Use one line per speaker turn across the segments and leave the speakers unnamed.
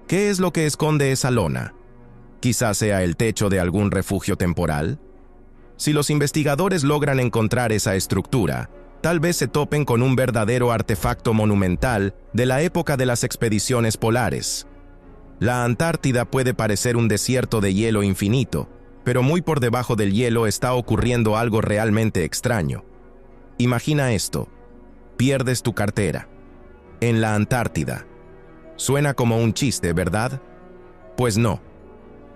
¿Qué es lo que esconde esa lona? ¿Quizás sea el techo de algún refugio temporal? Si los investigadores logran encontrar esa estructura, tal vez se topen con un verdadero artefacto monumental de la época de las expediciones polares. La Antártida puede parecer un desierto de hielo infinito, pero muy por debajo del hielo está ocurriendo algo realmente extraño. Imagina esto: pierdes tu cartera en la Antártida. Suena como un chiste, ¿verdad? Pues no.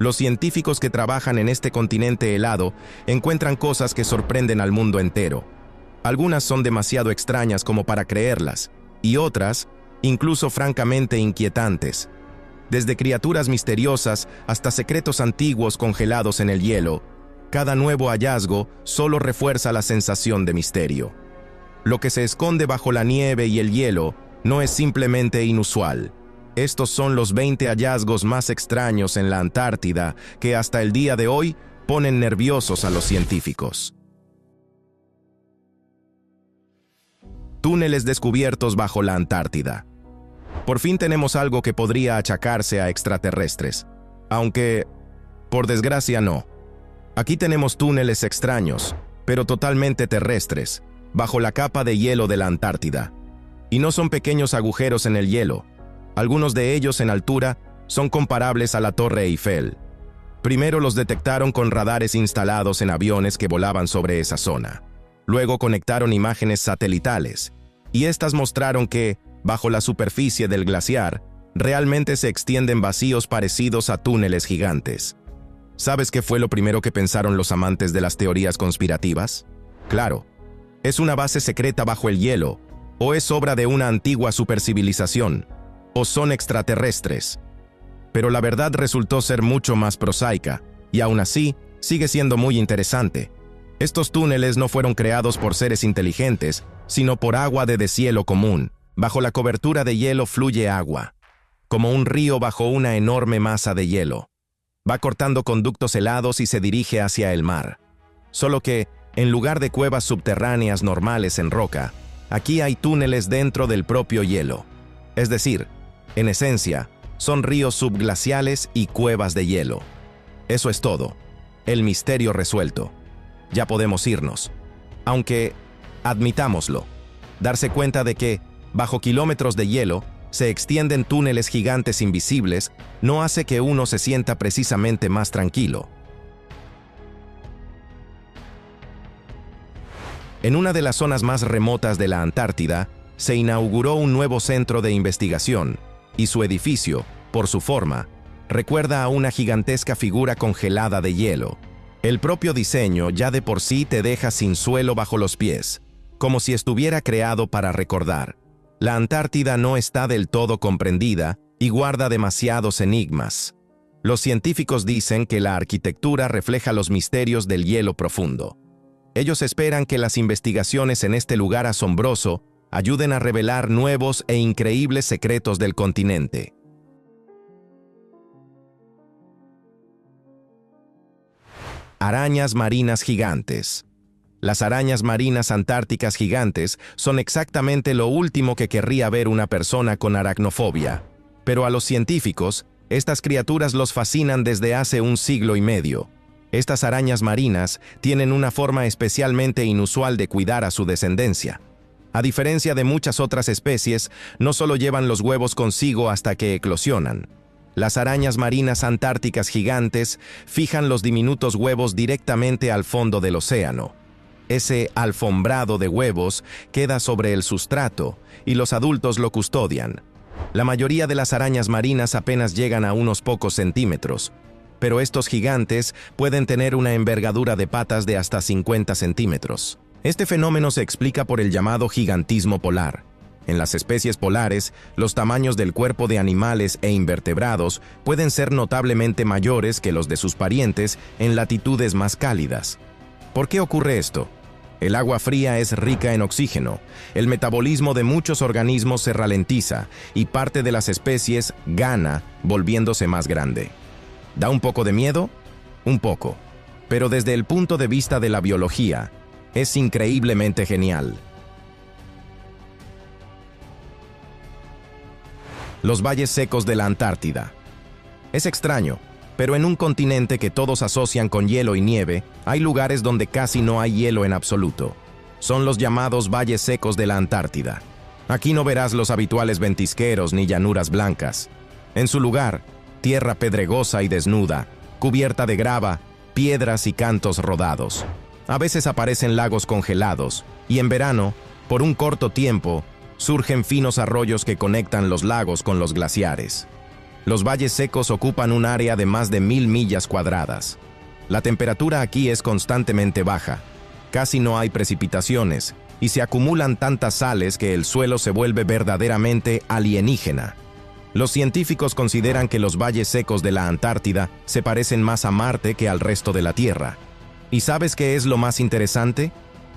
Los científicos que trabajan en este continente helado encuentran cosas que sorprenden al mundo entero. Algunas son demasiado extrañas como para creerlas, y otras, incluso francamente inquietantes. Desde criaturas misteriosas hasta secretos antiguos congelados en el hielo, cada nuevo hallazgo solo refuerza la sensación de misterio. Lo que se esconde bajo la nieve y el hielo no es simplemente inusual. Estos son los 20 hallazgos más extraños en la Antártida que hasta el día de hoy ponen nerviosos a los científicos. Túneles descubiertos bajo la Antártida. Por fin tenemos algo que podría achacarse a extraterrestres, aunque, por desgracia, no. Aquí tenemos túneles extraños, pero totalmente terrestres, bajo la capa de hielo de la Antártida. Y no son pequeños agujeros en el hielo. Algunos de ellos en altura son comparables a la Torre Eiffel. Primero los detectaron con radares instalados en aviones que volaban sobre esa zona. Luego conectaron imágenes satelitales, y estas mostraron que, bajo la superficie del glaciar, realmente se extienden vacíos parecidos a túneles gigantes. ¿Sabes qué fue lo primero que pensaron los amantes de las teorías conspirativas? Claro, es una base secreta bajo el hielo, o es obra de una antigua supercivilización, o son extraterrestres. Pero la verdad resultó ser mucho más prosaica, y aún así, sigue siendo muy interesante. Estos túneles no fueron creados por seres inteligentes, sino por agua de deshielo común. Bajo la cobertura de hielo fluye agua, como un río bajo una enorme masa de hielo. Va cortando conductos helados y se dirige hacia el mar. Solo que, en lugar de cuevas subterráneas normales en roca, aquí hay túneles dentro del propio hielo. Es decir, en esencia, son ríos subglaciales y cuevas de hielo. Eso es todo. El misterio resuelto. Ya podemos irnos. Aunque, admitámoslo, darse cuenta de que, bajo kilómetros de hielo, se extienden túneles gigantes invisibles no hace que uno se sienta precisamente más tranquilo. En una de las zonas más remotas de la Antártida, se inauguró un nuevo centro de investigación, y su edificio, por su forma, recuerda a una gigantesca figura congelada de hielo. El propio diseño ya de por sí te deja sin suelo bajo los pies, como si estuviera creado para recordar. La Antártida no está del todo comprendida y guarda demasiados enigmas. Los científicos dicen que la arquitectura refleja los misterios del hielo profundo. Ellos esperan que las investigaciones en este lugar asombroso ayuden a revelar nuevos e increíbles secretos del continente. Arañas marinas gigantes. Las arañas marinas antárticas gigantes son exactamente lo último que querría ver una persona con aracnofobia. Pero a los científicos, estas criaturas los fascinan desde hace un siglo y medio. Estas arañas marinas tienen una forma especialmente inusual de cuidar a su descendencia. A diferencia de muchas otras especies, no solo llevan los huevos consigo hasta que eclosionan. Las arañas marinas antárticas gigantes fijan los diminutos huevos directamente al fondo del océano. Ese alfombrado de huevos queda sobre el sustrato y los adultos lo custodian. La mayoría de las arañas marinas apenas llegan a unos pocos centímetros, pero estos gigantes pueden tener una envergadura de patas de hasta 50 centímetros. Este fenómeno se explica por el llamado gigantismo polar. En las especies polares, los tamaños del cuerpo de animales e invertebrados pueden ser notablemente mayores que los de sus parientes en latitudes más cálidas. ¿Por qué ocurre esto? El agua fría es rica en oxígeno, el metabolismo de muchos organismos se ralentiza y parte de las especies gana volviéndose más grande. ¿Da un poco de miedo? Un poco. Pero desde el punto de vista de la biología, es increíblemente genial. Los valles secos de la Antártida. Es extraño, pero en un continente que todos asocian con hielo y nieve, hay lugares donde casi no hay hielo en absoluto. Son los llamados valles secos de la Antártida. Aquí no verás los habituales ventisqueros ni llanuras blancas. En su lugar, tierra pedregosa y desnuda, cubierta de grava, piedras y cantos rodados. A veces aparecen lagos congelados, y en verano, por un corto tiempo, surgen finos arroyos que conectan los lagos con los glaciares. Los valles secos ocupan un área de más de 1000 millas cuadradas. La temperatura aquí es constantemente baja, casi no hay precipitaciones, y se acumulan tantas sales que el suelo se vuelve verdaderamente alienígena. Los científicos consideran que los valles secos de la Antártida se parecen más a Marte que al resto de la Tierra. ¿Y sabes qué es lo más interesante?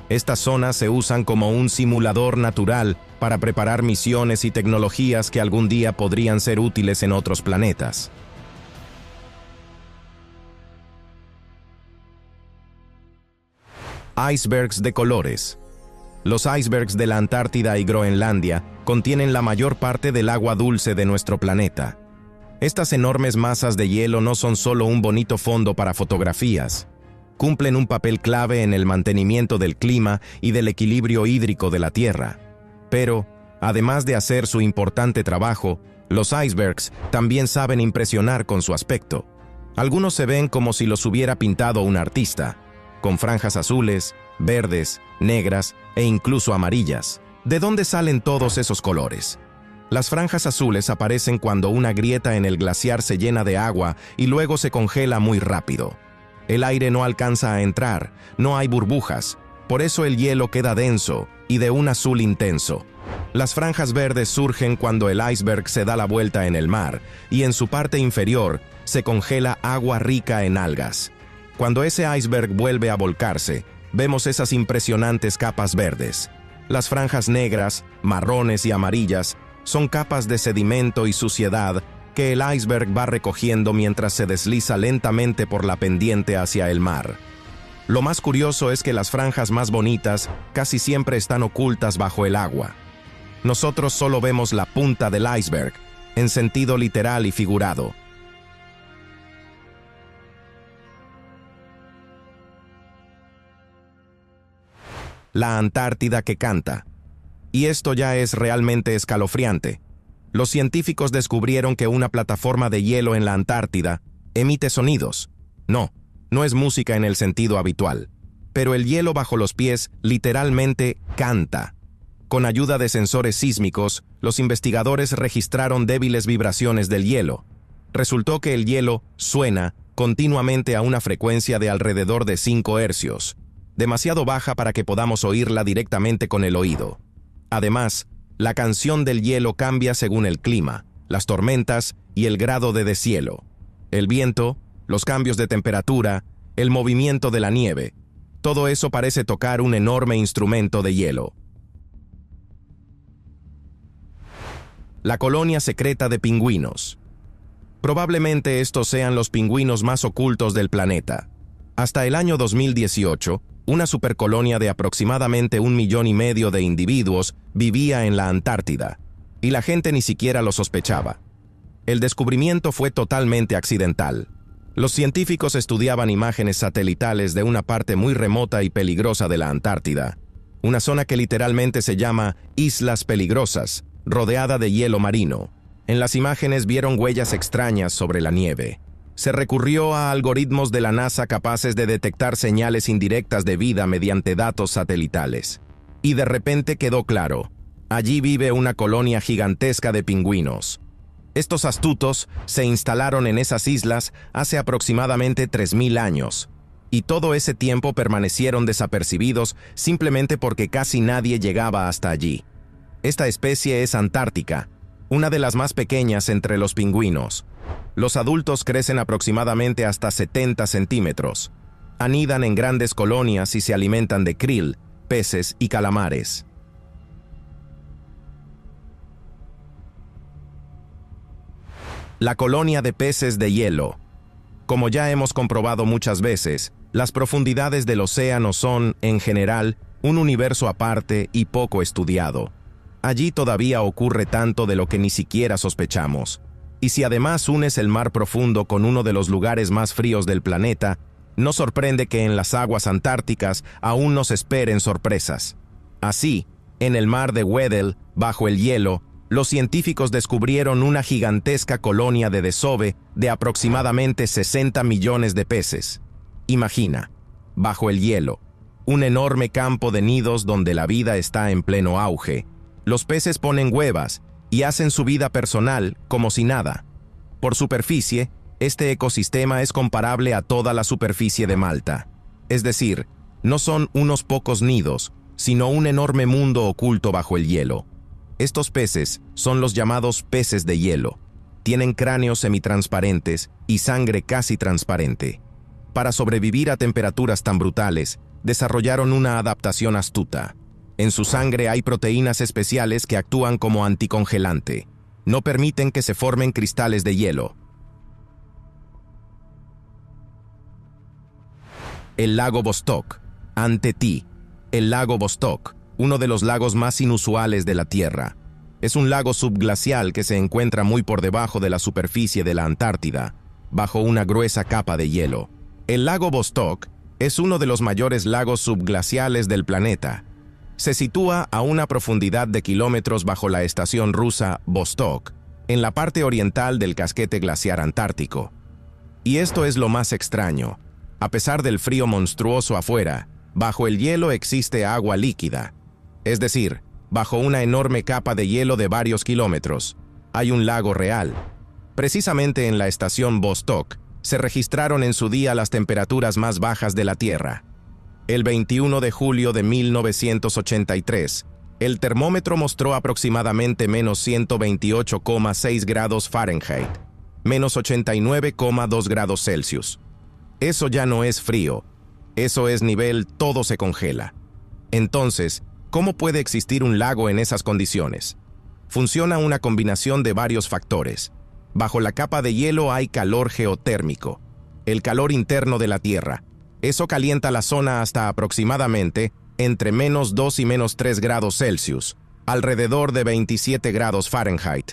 Estas zonas se usan como un simulador natural para preparar misiones y tecnologías que algún día podrían ser útiles en otros planetas. Icebergs de colores. Los icebergs de la Antártida y Groenlandia contienen la mayor parte del agua dulce de nuestro planeta. Estas enormes masas de hielo no son solo un bonito fondo para fotografías. Cumplen un papel clave en el mantenimiento del clima y del equilibrio hídrico de la Tierra. Pero, además de hacer su importante trabajo, los icebergs también saben impresionar con su aspecto. Algunos se ven como si los hubiera pintado un artista, con franjas azules, verdes, negras e incluso amarillas. ¿De dónde salen todos esos colores? Las franjas azules aparecen cuando una grieta en el glaciar se llena de agua y luego se congela muy rápido. El aire no alcanza a entrar, no hay burbujas, por eso el hielo queda denso y de un azul intenso. Las franjas verdes surgen cuando el iceberg se da la vuelta en el mar y en su parte inferior se congela agua rica en algas. Cuando ese iceberg vuelve a volcarse, vemos esas impresionantes capas verdes. Las franjas negras, marrones y amarillas son capas de sedimento y suciedad que el iceberg va recogiendo mientras se desliza lentamente por la pendiente hacia el mar. Lo más curioso es que las franjas más bonitas casi siempre están ocultas bajo el agua. Nosotros solo vemos la punta del iceberg, en sentido literal y figurado. La Antártida que canta. Y esto ya es realmente escalofriante. Los científicos descubrieron que una plataforma de hielo en la Antártida emite sonidos. No es música en el sentido habitual, pero el hielo bajo los pies literalmente canta. Con ayuda de sensores sísmicos, los investigadores registraron débiles vibraciones del hielo. Resultó que el hielo suena continuamente a una frecuencia de alrededor de 5 hercios, demasiado baja para que podamos oírla directamente con el oído. Además, la canción del hielo cambia según el clima, las tormentas y el grado de deshielo. El viento, los cambios de temperatura, el movimiento de la nieve, todo eso parece tocar un enorme instrumento de hielo. La colonia secreta de pingüinos. Probablemente estos sean los pingüinos más ocultos del planeta. Hasta el año 2018, una supercolonia de aproximadamente 1,5 millones de individuos vivía en la Antártida, y la gente ni siquiera lo sospechaba. El descubrimiento fue totalmente accidental. Los científicos estudiaban imágenes satelitales de una parte muy remota y peligrosa de la Antártida, una zona que literalmente se llama Islas Peligrosas, rodeada de hielo marino. En las imágenes vieron huellas extrañas sobre la nieve. Se recurrió a algoritmos de la NASA capaces de detectar señales indirectas de vida mediante datos satelitales. Y de repente quedó claro, allí vive una colonia gigantesca de pingüinos. Estos astutos se instalaron en esas islas hace aproximadamente 3000 años, y todo ese tiempo permanecieron desapercibidos simplemente porque casi nadie llegaba hasta allí. Esta especie es antártica, una de las más pequeñas entre los pingüinos. Los adultos crecen aproximadamente hasta 70 centímetros. Anidan en grandes colonias y se alimentan de krill, peces y calamares. La colonia de peces de hielo. Como ya hemos comprobado muchas veces, las profundidades del océano son, en general, un universo aparte y poco estudiado. Allí todavía ocurre tanto de lo que ni siquiera sospechamos. Y si además unes el mar profundo con uno de los lugares más fríos del planeta, no sorprende que en las aguas antárticas aún nos esperen sorpresas. Así, en el mar de Weddell, bajo el hielo, los científicos descubrieron una gigantesca colonia de desove de aproximadamente 60 millones de peces. Imagina, bajo el hielo, un enorme campo de nidos donde la vida está en pleno auge. Los peces ponen huevas y hacen su vida personal como si nada. Por superficie, este ecosistema es comparable a toda la superficie de Malta. Es decir, no son unos pocos nidos, sino un enorme mundo oculto bajo el hielo. Estos peces son los llamados peces de hielo. Tienen cráneos semitransparentes y sangre casi transparente. Para sobrevivir a temperaturas tan brutales, desarrollaron una adaptación astuta. En su sangre hay proteínas especiales que actúan como anticongelante. No permiten que se formen cristales de hielo. El lago Vostok. Ante ti, el lago Vostok, uno de los lagos más inusuales de la Tierra. Es un lago subglacial que se encuentra muy por debajo de la superficie de la Antártida, bajo una gruesa capa de hielo. El lago Vostok es uno de los mayores lagos subglaciales del planeta. Se sitúa a una profundidad de kilómetros bajo la estación rusa Vostok, en la parte oriental del casquete glaciar antártico. Y esto es lo más extraño. A pesar del frío monstruoso afuera, bajo el hielo existe agua líquida. Es decir, bajo una enorme capa de hielo de varios kilómetros, hay un lago real. Precisamente en la estación Vostok, se registraron en su día las temperaturas más bajas de la Tierra. El 21 de julio de 1983, el termómetro mostró aproximadamente menos 128,6 grados Fahrenheit, menos 89,2 grados Celsius. Eso ya no es frío, eso es nivel todo se congela. Entonces, ¿cómo puede existir un lago en esas condiciones? Funciona una combinación de varios factores. Bajo la capa de hielo hay calor geotérmico, el calor interno de la Tierra. Eso calienta la zona hasta aproximadamente entre menos 2 y menos 3 grados Celsius, alrededor de 27 grados Fahrenheit.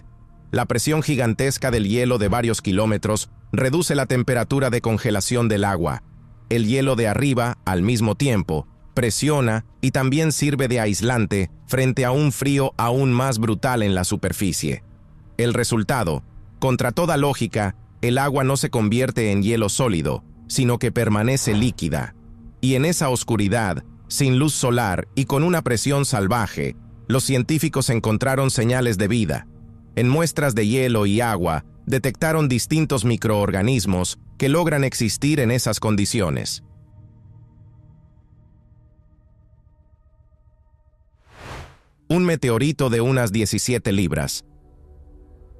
La presión gigantesca del hielo de varios kilómetros reduce la temperatura de congelación del agua. El hielo de arriba, al mismo tiempo, presiona y también sirve de aislante frente a un frío aún más brutal en la superficie. El resultado, contra toda lógica, el agua no se convierte en hielo sólido, sino que permanece líquida. Y en esa oscuridad, sin luz solar y con una presión salvaje, los científicos encontraron señales de vida. En muestras de hielo y agua, detectaron distintos microorganismos que logran existir en esas condiciones. Un meteorito de unas 17 libras.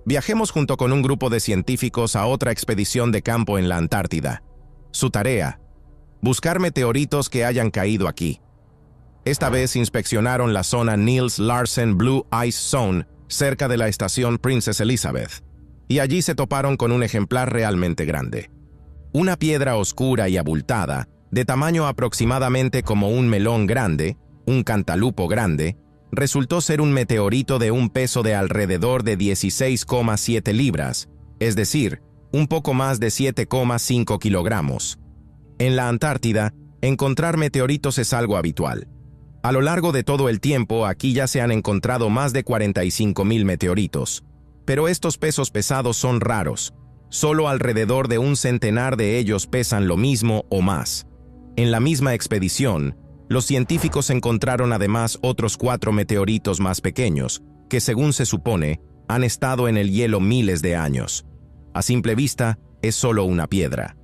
Viajemos junto con un grupo de científicos a otra expedición de campo en la Antártida. Su tarea: buscar meteoritos que hayan caído aquí. Esta vez inspeccionaron la zona Niels Larsen Blue Ice Zone, cerca de la estación Princess Elizabeth, y allí se toparon con un ejemplar realmente grande. Una piedra oscura y abultada, de tamaño aproximadamente como un melón grande, un cantalupo grande, resultó ser un meteorito de un peso de alrededor de 16,7 libras, es decir, un poco más de 7,5 kilogramos. En la Antártida, encontrar meteoritos es algo habitual. A lo largo de todo el tiempo, aquí ya se han encontrado más de 45,000 meteoritos. Pero estos pesos pesados son raros. Solo alrededor de un centenar de ellos pesan lo mismo o más. En la misma expedición, los científicos encontraron además otros 4 meteoritos más pequeños, que según se supone, han estado en el hielo miles de años. A simple vista, es solo una piedra.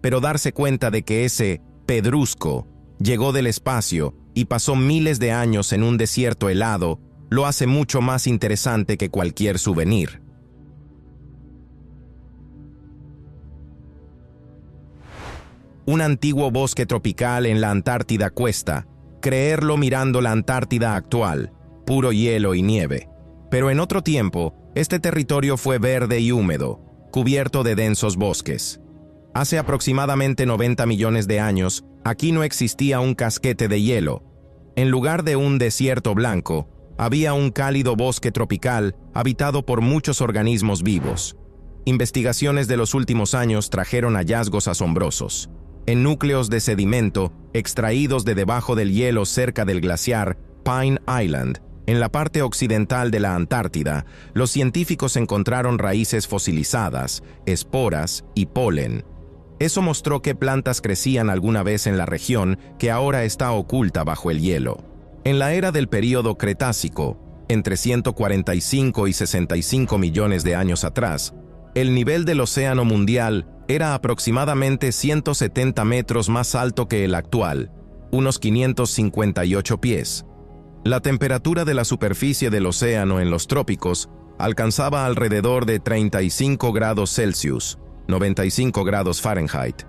Pero darse cuenta de que ese pedrusco llegó del espacio y pasó miles de años en un desierto helado lo hace mucho más interesante que cualquier souvenir. Un antiguo bosque tropical en la Antártida cuesta creerlo mirando la Antártida actual, puro hielo y nieve. Pero en otro tiempo, este territorio fue verde y húmedo, cubierto de densos bosques. Hace aproximadamente 90 millones de años, aquí no existía un casquete de hielo. En lugar de un desierto blanco, había un cálido bosque tropical habitado por muchos organismos vivos. investigaciones de los últimos años trajeron hallazgos asombrosos. En núcleos de sedimento extraídos de debajo del hielo cerca del glaciar Pine Island, en la parte occidental de la Antártida, los científicos encontraron raíces fosilizadas, esporas y polen. Eso mostró que plantas crecían alguna vez en la región que ahora está oculta bajo el hielo. En la era del período Cretácico, entre 145 y 65 millones de años atrás, el nivel del océano mundial era aproximadamente 170 metros más alto que el actual, unos 558 pies. La temperatura de la superficie del océano en los trópicos alcanzaba alrededor de 35 grados Celsius, 95 grados Fahrenheit.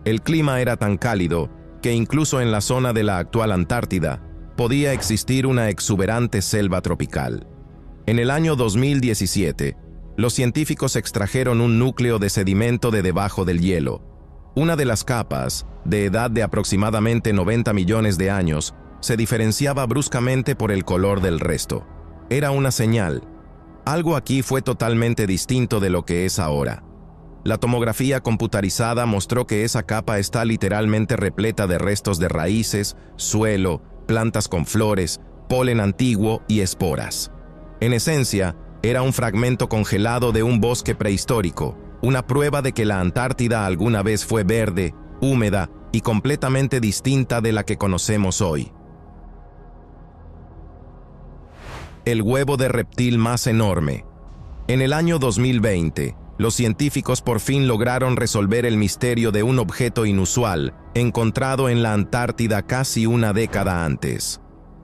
El clima era tan cálido que incluso en la zona de la actual Antártida podía existir una exuberante selva tropical. En el año 2017, los científicos extrajeron un núcleo de sedimento de debajo del hielo. Una de las capas, de edad de aproximadamente 90 millones de años, se diferenciaba bruscamente por el color del resto. Era una señal. Algo aquí fue totalmente distinto de lo que es ahora. La tomografía computarizada mostró que esa capa está literalmente repleta de restos de raíces, suelo, plantas con flores, polen antiguo y esporas. En esencia, era un fragmento congelado de un bosque prehistórico, una prueba de que la Antártida alguna vez fue verde, húmeda y completamente distinta de la que conocemos hoy. El huevo de reptil más enorme. En el año 2020, los científicos por fin lograron resolver el misterio de un objeto inusual encontrado en la Antártida casi una década antes.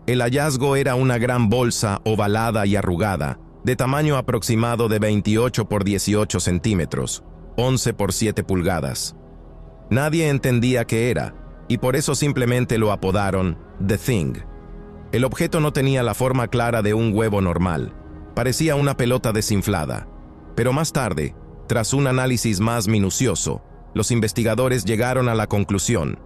El hallazgo era una gran bolsa ovalada y arrugada, de tamaño aproximado de 28 por 18 centímetros, 11 por 7 pulgadas. Nadie entendía qué era, y por eso simplemente lo apodaron The Thing. El objeto no tenía la forma clara de un huevo normal, parecía una pelota desinflada. Pero más tarde, tras un análisis más minucioso, los investigadores llegaron a la conclusión.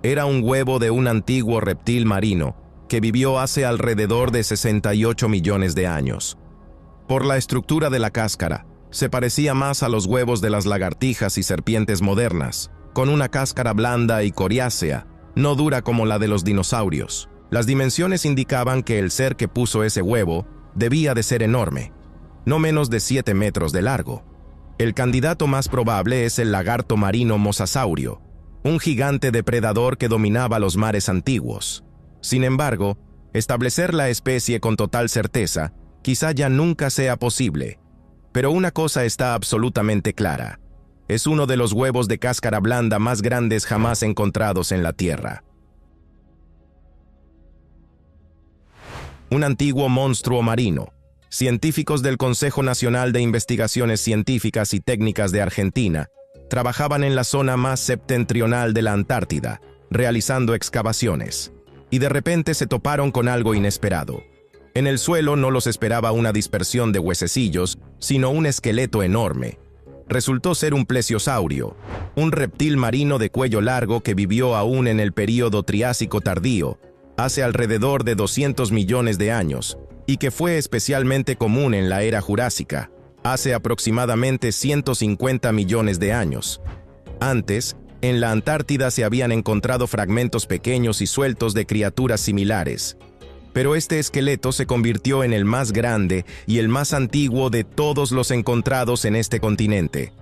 Era un huevo de un antiguo reptil marino que vivió hace alrededor de 68 millones de años. Por la estructura de la cáscara, se parecía más a los huevos de las lagartijas y serpientes modernas, con una cáscara blanda y coriácea, no dura como la de los dinosaurios. Las dimensiones indicaban que el ser que puso ese huevo debía de ser enorme, no menos de 7 metros de largo. El candidato más probable es el lagarto marino mosasaurio, un gigante depredador que dominaba los mares antiguos. Sin embargo, establecer la especie con total certeza quizá ya nunca sea posible, pero una cosa está absolutamente clara. Es uno de los huevos de cáscara blanda más grandes jamás encontrados en la Tierra. Un antiguo monstruo marino. Científicos del Consejo Nacional de Investigaciones Científicas y Técnicas de Argentina trabajaban en la zona más septentrional de la Antártida, realizando excavaciones, y de repente se toparon con algo inesperado. En el suelo no los esperaba una dispersión de huesecillos, sino un esqueleto enorme. Resultó ser un plesiosaurio, un reptil marino de cuello largo que vivió aún en el período Triásico tardío, hace alrededor de 200 millones de años, y que fue especialmente común en la era Jurásica, hace aproximadamente 150 millones de años. Antes, en la Antártida se habían encontrado fragmentos pequeños y sueltos de criaturas similares, pero este esqueleto se convirtió en el más grande y el más antiguo de todos los encontrados en este continente.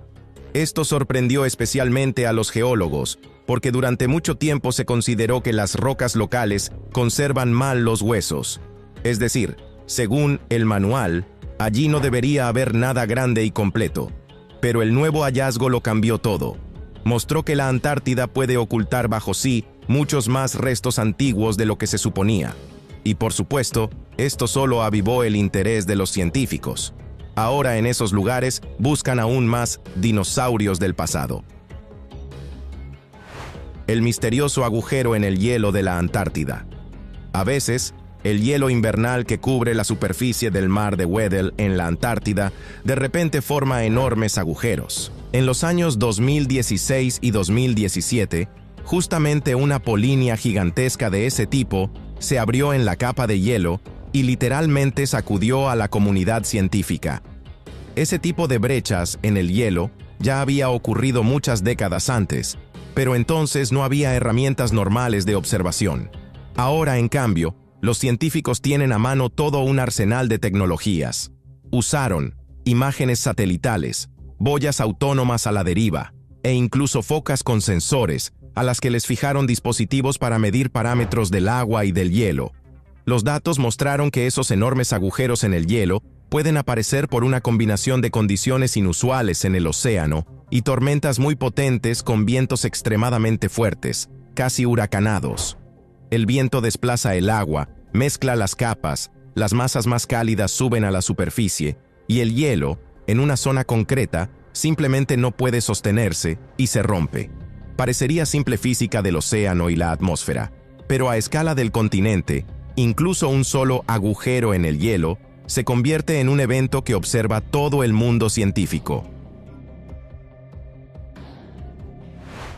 Esto sorprendió especialmente a los geólogos, porque durante mucho tiempo se consideró que las rocas locales conservan mal los huesos. Es decir, según el manual, allí no debería haber nada grande y completo. Pero el nuevo hallazgo lo cambió todo. Mostró que la Antártida puede ocultar bajo sí muchos más restos antiguos de lo que se suponía. Y por supuesto, esto solo avivó el interés de los científicos. Ahora en esos lugares buscan aún más dinosaurios del pasado. El misterioso agujero en el hielo de la Antártida. A veces, el hielo invernal que cubre la superficie del mar de Weddell en la Antártida de repente forma enormes agujeros. En los años 2016 y 2017, justamente una polinia gigantesca de ese tipo se abrió en la capa de hielo y literalmente sacudió a la comunidad científica. Ese tipo de brechas en el hielo ya había ocurrido muchas décadas antes, pero entonces no había herramientas normales de observación. Ahora, en cambio, los científicos tienen a mano todo un arsenal de tecnologías. Usaron imágenes satelitales, boyas autónomas a la deriva, e incluso focas con sensores, a las que les fijaron dispositivos para medir parámetros del agua y del hielo. Los datos mostraron que esos enormes agujeros en el hielo pueden aparecer por una combinación de condiciones inusuales en el océano y tormentas muy potentes con vientos extremadamente fuertes, casi huracanados. El viento desplaza el agua, mezcla las capas, las masas más cálidas suben a la superficie, y el hielo, en una zona concreta, simplemente no puede sostenerse y se rompe. Parecería simple física del océano y la atmósfera, pero a escala del continente, incluso un solo agujero en el hielo se convierte en un evento que observa todo el mundo científico.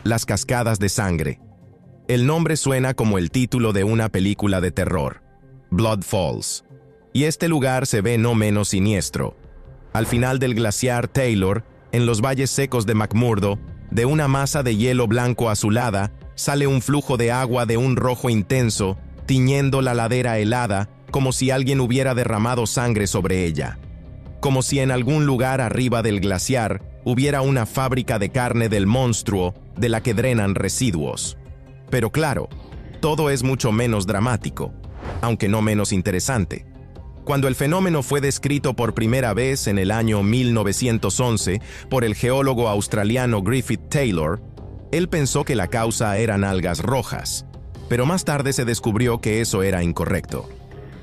Las cascadas de sangre. El nombre suena como el título de una película de terror, Blood Falls, y este lugar se ve no menos siniestro. Al final del glaciar Taylor, en los valles secos de McMurdo, de una masa de hielo blanco azulada, sale un flujo de agua de un rojo intenso, tiñendo la ladera helada, como si alguien hubiera derramado sangre sobre ella. Como si en algún lugar arriba del glaciar hubiera una fábrica de carne del monstruo de la que drenan residuos. Pero claro, todo es mucho menos dramático, aunque no menos interesante. Cuando el fenómeno fue descrito por primera vez en el año 1911 por el geólogo australiano Griffith Taylor, él pensó que la causa eran algas rojas, pero más tarde se descubrió que eso era incorrecto.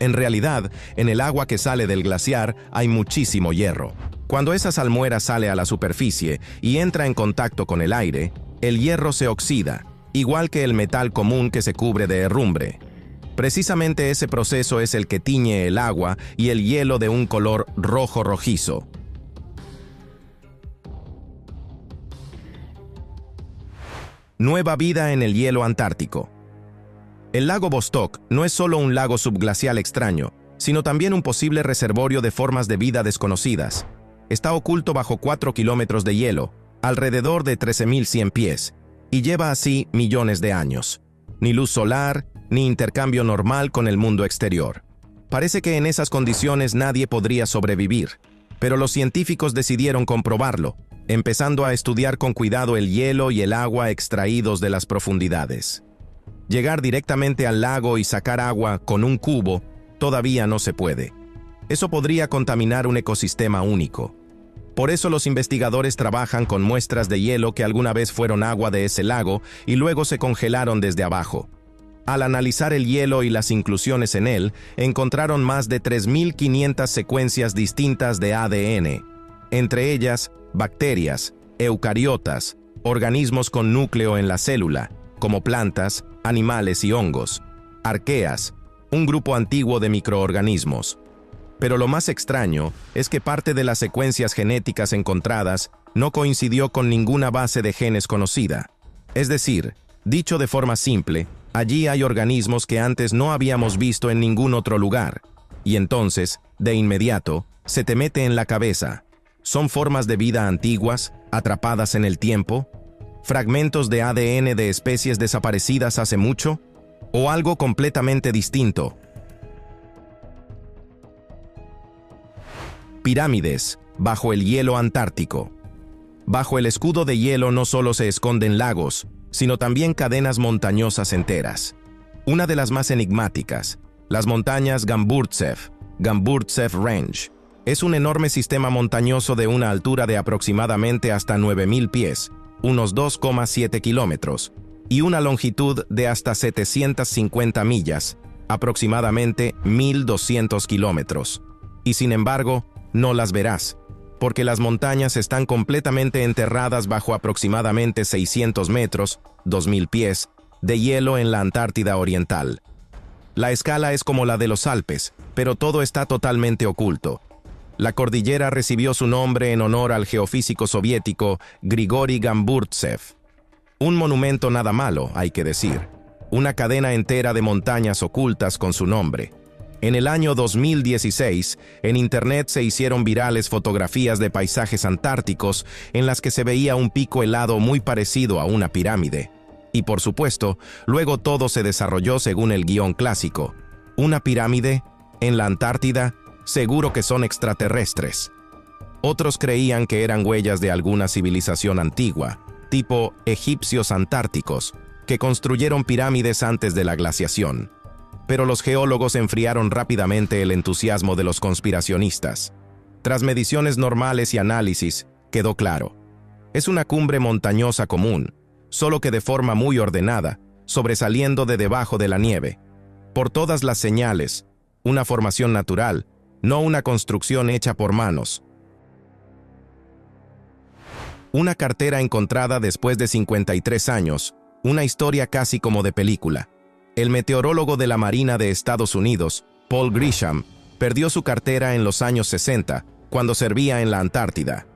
En realidad, en el agua que sale del glaciar hay muchísimo hierro. Cuando esa salmuera sale a la superficie y entra en contacto con el aire, el hierro se oxida, igual que el metal común que se cubre de herrumbre. Precisamente ese proceso es el que tiñe el agua y el hielo de un color rojo rojizo. Nueva vida en el hielo antártico. El lago Vostok no es solo un lago subglacial extraño, sino también un posible reservorio de formas de vida desconocidas. Está oculto bajo 4 kilómetros de hielo, alrededor de 13.100 pies, y lleva así millones de años. Ni luz solar, ni intercambio normal con el mundo exterior. Parece que en esas condiciones nadie podría sobrevivir, pero los científicos decidieron comprobarlo, empezando a estudiar con cuidado el hielo y el agua extraídos de las profundidades. Llegar directamente al lago y sacar agua con un cubo todavía no se puede. Eso podría contaminar un ecosistema único. Por eso los investigadores trabajan con muestras de hielo que alguna vez fueron agua de ese lago y luego se congelaron desde abajo. Al analizar el hielo y las inclusiones en él, encontraron más de 3.500 secuencias distintas de ADN, entre ellas bacterias, eucariotas, organismos con núcleo en la célula, como plantas, animales y hongos, arqueas, un grupo antiguo de microorganismos. Pero lo más extraño es que parte de las secuencias genéticas encontradas no coincidió con ninguna base de genes conocida. Es decir, dicho de forma simple, allí hay organismos que antes no habíamos visto en ningún otro lugar. Y entonces, de inmediato, se te mete en la cabeza. ¿Son formas de vida antiguas, atrapadas en el tiempo? ¿Fragmentos de ADN de especies desaparecidas hace mucho? ¿O algo completamente distinto? Pirámides, bajo el hielo antártico. Bajo el escudo de hielo no solo se esconden lagos, sino también cadenas montañosas enteras. Una de las más enigmáticas, las montañas Gamburtsev Range, es un enorme sistema montañoso de una altura de aproximadamente hasta 9.000 pies, unos 2,7 kilómetros, y una longitud de hasta 750 millas, aproximadamente 1.200 kilómetros. Y sin embargo, no las verás, porque las montañas están completamente enterradas bajo aproximadamente 600 metros, 2.000 pies, de hielo en la Antártida Oriental. La escala es como la de los Alpes, pero todo está totalmente oculto. La cordillera recibió su nombre en honor al geofísico soviético Grigori Gamburtsev. Un monumento nada malo, hay que decir. Una cadena entera de montañas ocultas con su nombre. En el año 2016, en Internet se hicieron virales fotografías de paisajes antárticos en las que se veía un pico helado muy parecido a una pirámide. Y por supuesto, luego todo se desarrolló según el guión clásico. ¿Una pirámide? ¿En la Antártida? Seguro que son extraterrestres. Otros creían que eran huellas de alguna civilización antigua, tipo egipcios antárticos, que construyeron pirámides antes de la glaciación. Pero los geólogos enfriaron rápidamente el entusiasmo de los conspiracionistas. Tras mediciones normales y análisis, quedó claro. Es una cumbre montañosa común, solo que de forma muy ordenada, sobresaliendo de debajo de la nieve. Por todas las señales, una formación natural, no una construcción hecha por manos. Una cartera encontrada después de 53 años, una historia casi como de película. El meteorólogo de la Marina de Estados Unidos, Paul Grisham, perdió su cartera en los años 60, cuando servía en la Antártida.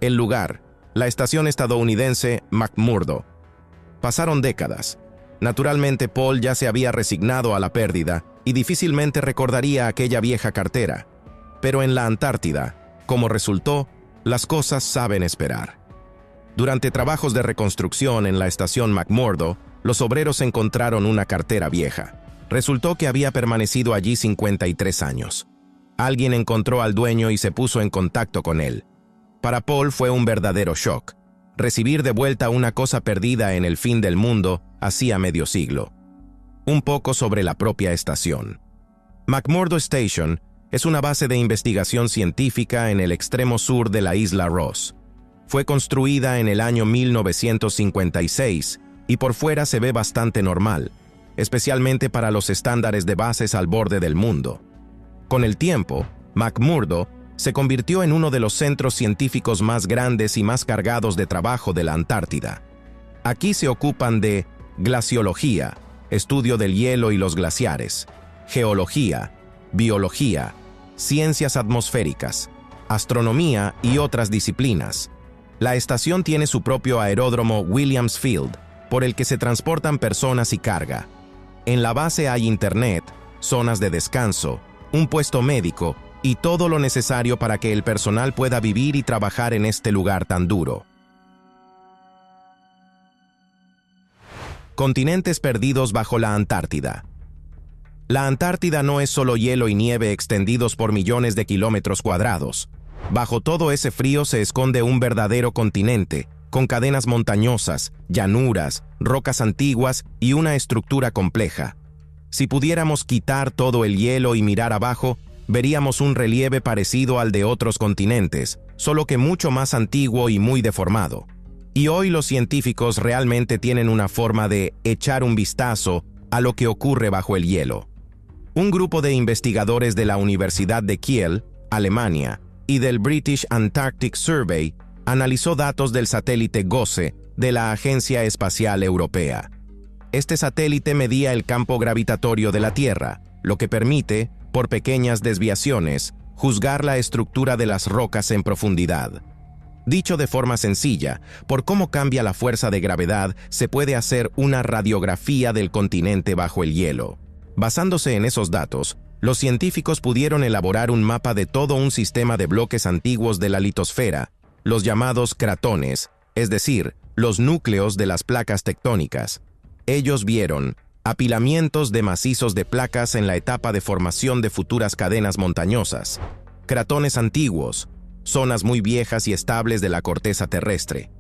El lugar, la estación estadounidense McMurdo. Pasaron décadas. Naturalmente, Paul ya se había resignado a la pérdida y difícilmente recordaría aquella vieja cartera. Pero en la Antártida, como resultó, las cosas saben esperar. Durante trabajos de reconstrucción en la estación McMurdo, los obreros encontraron una cartera vieja. Resultó que había permanecido allí 53 años. Alguien encontró al dueño y se puso en contacto con él. Para Paul fue un verdadero shock. Recibir de vuelta una cosa perdida en el fin del mundo hacía medio siglo. Un poco sobre la propia estación. McMurdo Station es una base de investigación científica en el extremo sur de la isla Ross. Fue construida en el año 1956 y por fuera se ve bastante normal, especialmente para los estándares de bases al borde del mundo. Con el tiempo, McMurdo se convirtió en uno de los centros científicos más grandes y más cargados de trabajo de la Antártida. Aquí se ocupan de glaciología, estudio del hielo y los glaciares, geología, biología, ciencias atmosféricas, astronomía y otras disciplinas. La estación tiene su propio aeródromo Williams Field, por el que se transportan personas y carga. En la base hay internet, zonas de descanso, un puesto médico y todo lo necesario para que el personal pueda vivir y trabajar en este lugar tan duro. Continentes perdidos bajo la Antártida. La Antártida no es solo hielo y nieve extendidos por millones de kilómetros cuadrados. Bajo todo ese frío se esconde un verdadero continente, con cadenas montañosas, llanuras, rocas antiguas y una estructura compleja. Si pudiéramos quitar todo el hielo y mirar abajo, veríamos un relieve parecido al de otros continentes, solo que mucho más antiguo y muy deformado. Y hoy los científicos realmente tienen una forma de echar un vistazo a lo que ocurre bajo el hielo. Un grupo de investigadores de la Universidad de Kiel, Alemania, y del British Antarctic Survey analizó datos del satélite GOES de la Agencia Espacial Europea. Este satélite medía el campo gravitatorio de la Tierra, lo que permite, por pequeñas desviaciones, juzgar la estructura de las rocas en profundidad. Dicho de forma sencilla, por cómo cambia la fuerza de gravedad, se puede hacer una radiografía del continente bajo el hielo. Basándose en esos datos, los científicos pudieron elaborar un mapa de todo un sistema de bloques antiguos de la litosfera, los llamados cratones, es decir, los núcleos de las placas tectónicas. Ellos vieron apilamientos de macizos de placas en la etapa de formación de futuras cadenas montañosas, cratones antiguos, zonas muy viejas y estables de la corteza terrestre.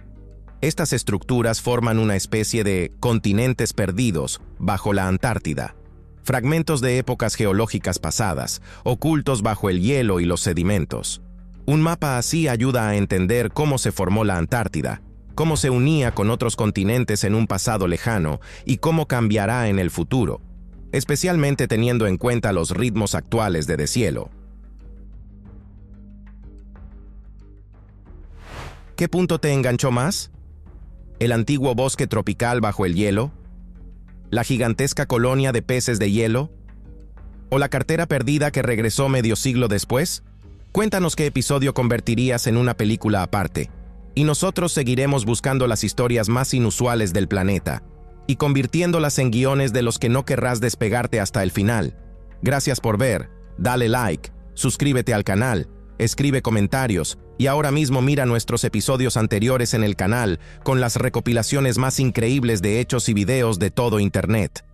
Estas estructuras forman una especie de continentes perdidos bajo la Antártida, fragmentos de épocas geológicas pasadas, ocultos bajo el hielo y los sedimentos. Un mapa así ayuda a entender cómo se formó la Antártida, cómo se unía con otros continentes en un pasado lejano y cómo cambiará en el futuro, especialmente teniendo en cuenta los ritmos actuales de deshielo. ¿Qué punto te enganchó más? ¿El antiguo bosque tropical bajo el hielo? ¿La gigantesca colonia de peces de hielo? ¿O la cartera perdida que regresó medio siglo después? Cuéntanos qué episodio convertirías en una película aparte, y nosotros seguiremos buscando las historias más inusuales del planeta, y convirtiéndolas en guiones de los que no querrás despegarte hasta el final. Gracias por ver, dale like, suscríbete al canal, escribe comentarios y ahora mismo mira nuestros episodios anteriores en el canal con las recopilaciones más increíbles de hechos y videos de todo Internet.